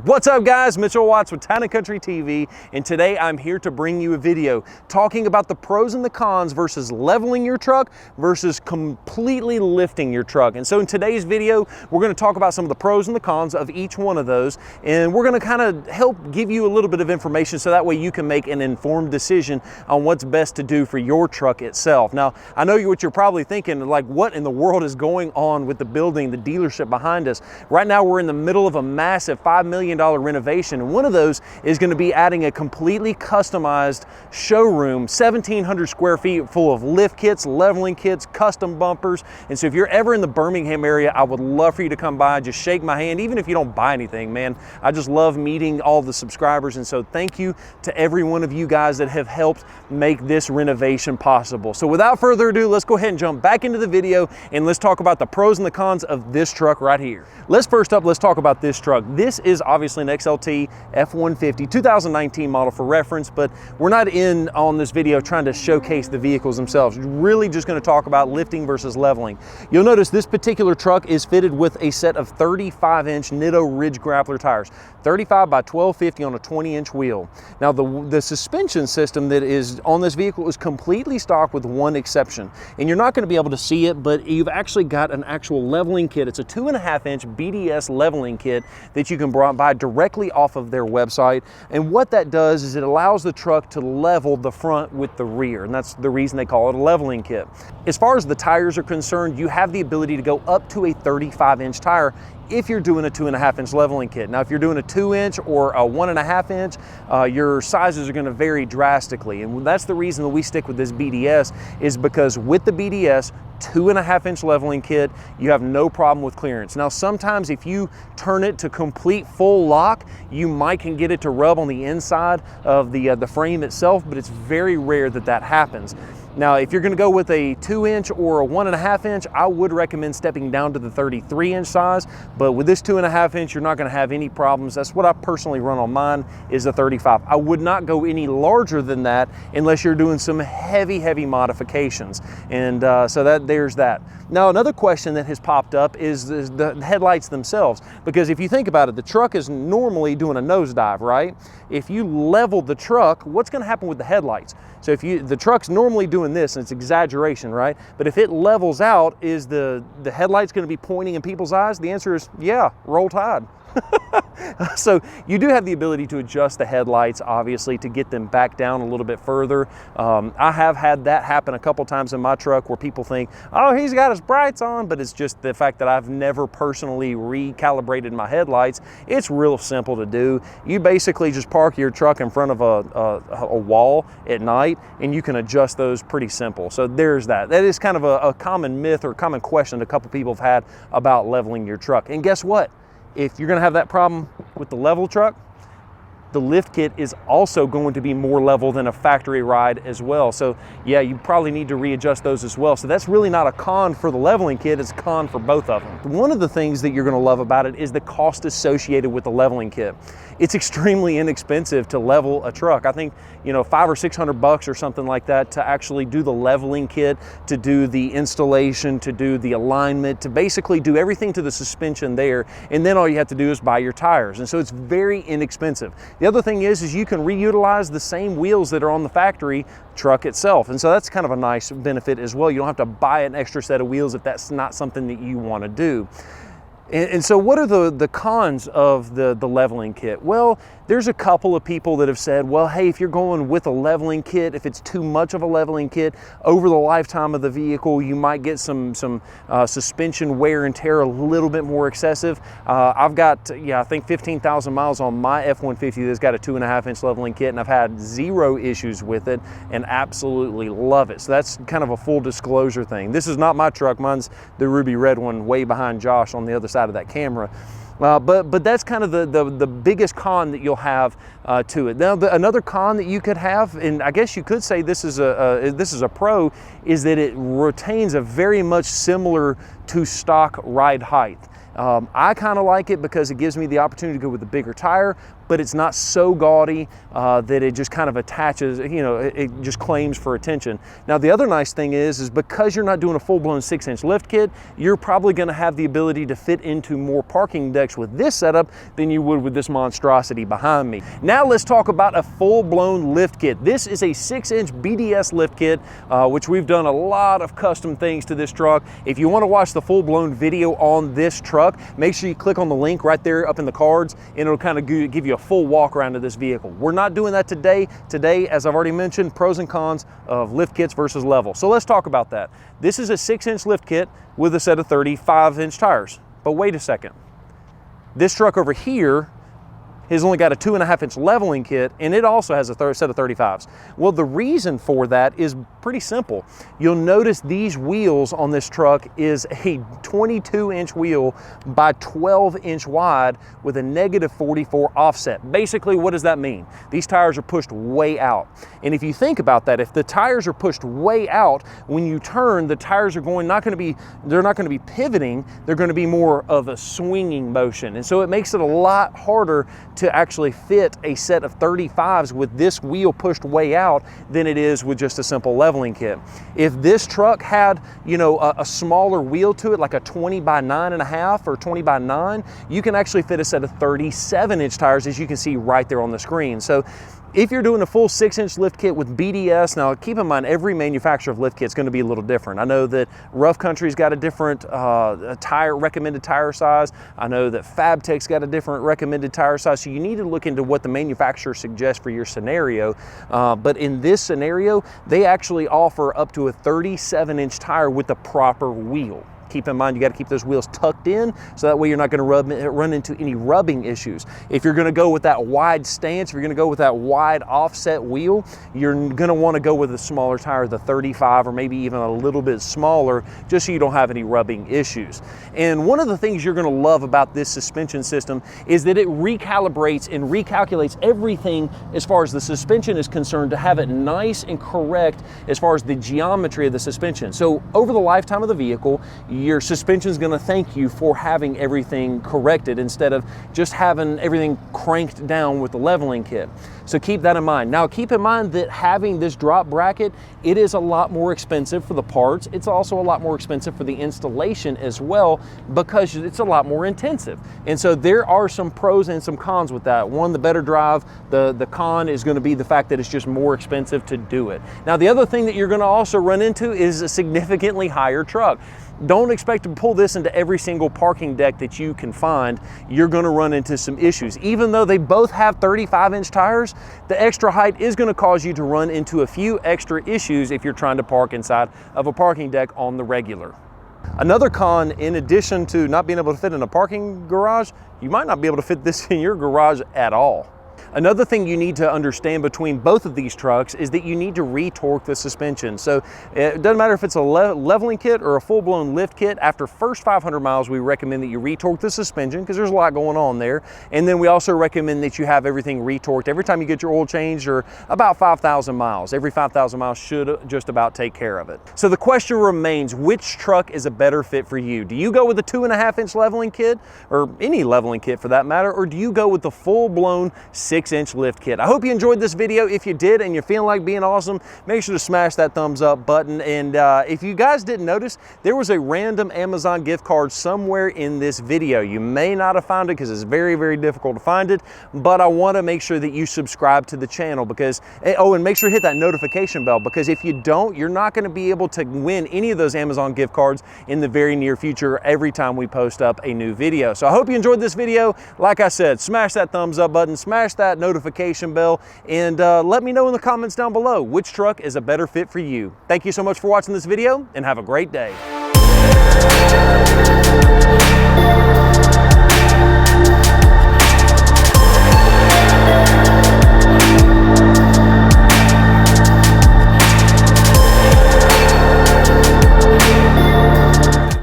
What's up guys, Mitchell Watts with Town & Country TV, and today I'm here to bring you a video talking about the pros and the cons versus leveling your truck versus completely lifting your truck. And so in today's video, we're going to talk about some of the pros and the cons of each one of those, and we're going to kind of help give you a little bit of information so that way you can make an informed decision on what's best to do for your truck itself. Now, I know what you're probably thinking, like, what in the world is going on with the building, the dealership behind us? Right now we're in the middle of a massive $5 million renovation, and one of those is going to be adding a completely customized showroom, 1,700 square feet, full of lift kits, leveling kits, custom bumpers. And so if you're ever in the Birmingham area, I would love for you to come by, just shake my hand, even if you don't buy anything, man. I just love meeting all the subscribers, and so thank you to every one of you guys that have helped make this renovation possible. So without further ado, let's go ahead and jump back into the video and let's talk about the pros and the cons of this truck right here. Let's talk about this truck. This is obviously an XLT F-150 2019 model for reference, but we're not in on this video trying to showcase the vehicles themselves. We're really just going to talk about lifting versus leveling. You'll notice this particular truck is fitted with a set of 35-inch Nitto Ridge Grappler tires, 35 by 1250 on a 20-inch wheel. Now the suspension system that is on this vehicle is completely stock with one exception, and you're not going to be able to see it, but you've actually got an actual leveling kit. It's a 2.5-inch BDS leveling kit that you can buy directly off of their website, and what that does is it allows the truck to level the front with the rear, and that's the reason they call it a leveling kit. As far as the tires are concerned, you have the ability to go up to a 35-inch tire if you're doing a 2.5-inch leveling kit. Now, if you're doing a 2-inch or a 1.5-inch, your sizes are going to vary drastically, and that's the reason that we stick with this BDS, is because with the BDS 2.5-inch leveling kit, you have no problem with clearance. Now, sometimes if you turn it to complete full lock, you might can get it to rub on the inside of the frame itself, but it's very rare that that happens. Now, if you're going to go with a 2-inch or a 1.5-inch, I would recommend stepping down to the 33-inch size. But with this 2.5-inch, you're not going to have any problems. That's what I personally run on mine, is a 35. I would not go any larger than that unless you're doing some heavy modifications. And so there's that. Now, another question that has popped up is the headlights themselves, because if you think about it, the truck is normally doing a nosedive, right? If you level the truck, what's going to happen with the headlights? So if the truck's normally doing this, and it's exaggeration, right? But if it levels out, is the headlights going to be pointing in people's eyes? The answer is yeah, roll tide. So you do have the ability to adjust the headlights, obviously, to get them back down a little bit further. I have had that happen a couple times in my truck where people think, oh, he's got his brights on, but it's just the fact that I've never personally recalibrated my headlights. It's real simple to do. You basically just park your truck in front of a wall at night, and you can adjust those pretty simple. So there's that. That is kind of a common myth or common question a couple people have had about leveling your truck. And guess what? If you're going to have that problem with the level truck, the lift kit is also going to be more level than a factory ride as well. So yeah, you probably need to readjust those as well. So that's really not a con for the leveling kit, it's a con for both of them. One of the things that you're going to love about it is the cost associated with the leveling kit. It's extremely inexpensive to level a truck. I think, you know, $500 or $600 or something like that to actually do the leveling kit, to do the installation, to do the alignment, to basically do everything to the suspension there, and then all you have to do is buy your tires. And so it's very inexpensive. The other thing is you can reutilize the same wheels that are on the factory truck itself. And so that's kind of a nice benefit as well. You don't have to buy an extra set of wheels if that's not something that you want to do. And so what are the cons of the leveling kit? Well, there's a couple of people that have said, well, hey, if you're going with a leveling kit, if it's too much of a leveling kit, over the lifetime of the vehicle, you might get some suspension wear and tear a little bit more excessive. I've got, I think 15,000 miles on my F-150 that's got a 2.5-inch leveling kit, and I've had zero issues with it and absolutely love it. So that's kind of a full disclosure thing. This is not my truck. Mine's the ruby red one way behind Josh on the other side of that camera. But that's kind of the biggest con that you'll have to it. Now, another con that you could have, and I guess you could say this is a pro, is that it retains a very much similar to stock ride height. I kind of like it because it gives me the opportunity to go with the bigger tire, but it's not so gaudy that it just kind of attaches, you know, it just claims for attention. Now, the other nice thing is because you're not doing a full-blown 6-inch lift kit, you're probably going to have the ability to fit into more parking decks with this setup than you would with this monstrosity behind me. Now let's talk about a full-blown lift kit. This is a 6-inch BDS lift kit, which we've done a lot of custom things to this truck. If you want to watch the full-blown video on this truck, make sure you click on the link right there up in the cards, and it'll kind of give you a full walk around of this vehicle. We're not doing that today. Today, as I've already mentioned, pros and cons of lift kits versus level. So let's talk about that. This is a 6-inch lift kit with a set of 35-inch tires. But wait a second. This truck over here has only got a 2.5-inch leveling kit, and it also has a set of 35s. Well, the reason for that is pretty simple. You'll notice these wheels on this truck is a 22-inch wheel by 12-inch wide with a -44 offset. Basically, what does that mean? These tires are pushed way out. And if you think about that, if the tires are pushed way out, when you turn, the tires are they're not going to be pivoting, they're going to be more of a swinging motion. And so it makes it a lot harder to actually fit a set of 35s with this wheel pushed way out than it is with just a simple leveling kit. If this truck had, you know, a smaller wheel to it, like a 20 by 9.5 or 20 by 9, you can actually fit a set of 37-inch tires, as you can see right there on the screen. So if you're doing a full 6-inch lift kit with BDS, now keep in mind every manufacturer of lift kit is going to be a little different. I know that Rough Country's got a different recommended tire size. I know that Fabtech's got a different recommended tire size. So you need to look into what the manufacturer suggests for your scenario. But in this scenario, they actually offer up to a 37-inch tire with the proper wheel. Keep in mind, you got to keep those wheels tucked in so that way you're not going to run into any rubbing issues. If you're going to go with that wide stance, if you're going to go with that wide offset wheel, you're going to want to go with a smaller tire, the 35 or maybe even a little bit smaller, just so you don't have any rubbing issues. And one of the things you're going to love about this suspension system is that it recalibrates and recalculates everything as far as the suspension is concerned to have it nice and correct as far as the geometry of the suspension. So over the lifetime of the vehicle, your suspension is going to thank you for having everything corrected instead of just having everything cranked down with the leveling kit. So keep that in mind. Now keep in mind that having this drop bracket, it is a lot more expensive for the parts. It's also a lot more expensive for the installation as well because it's a lot more intensive. And so there are some pros and some cons with that. One, the better drive. The con is going to be the fact that it's just more expensive to do it. Now the other thing that you're going to also run into is a significantly higher truck. Don't expect to pull this into every single parking deck that you can find. You're going to run into some issues. Even though they both have 35-inch tires, the extra height is going to cause you to run into a few extra issues if you're trying to park inside of a parking deck on the regular. Another con, in addition to not being able to fit in a parking garage, you might not be able to fit this in your garage at all. Another thing you need to understand between both of these trucks is that you need to re-torque the suspension. So it doesn't matter if it's a leveling kit or a full-blown lift kit. After first 500 miles, we recommend that you re-torque the suspension because there's a lot going on there. And then we also recommend that you have everything re-torqued every time you get your oil changed, or about 5,000 miles. Every 5,000 miles should just about take care of it. So the question remains, which truck is a better fit for you? Do you go with the 2.5-inch leveling kit, or any leveling kit for that matter, or do you go with the full-blown 6-inch lift kit? I hope you enjoyed this video. If you did and you're feeling like being awesome, make sure to smash that thumbs up button. And if you guys didn't notice, there was a random Amazon gift card somewhere in this video. You may not have found it because it's very, very difficult to find it, but I want to make sure that you subscribe to the channel because, oh, and make sure to hit that notification bell, because if you don't, you're not going to be able to win any of those Amazon gift cards in the very near future every time we post up a new video. So I hope you enjoyed this video. Like I said, smash that thumbs up button, smash that notification bell, and let me know in the comments down below which truck is a better fit for you. Thank you so much for watching this video and have a great day.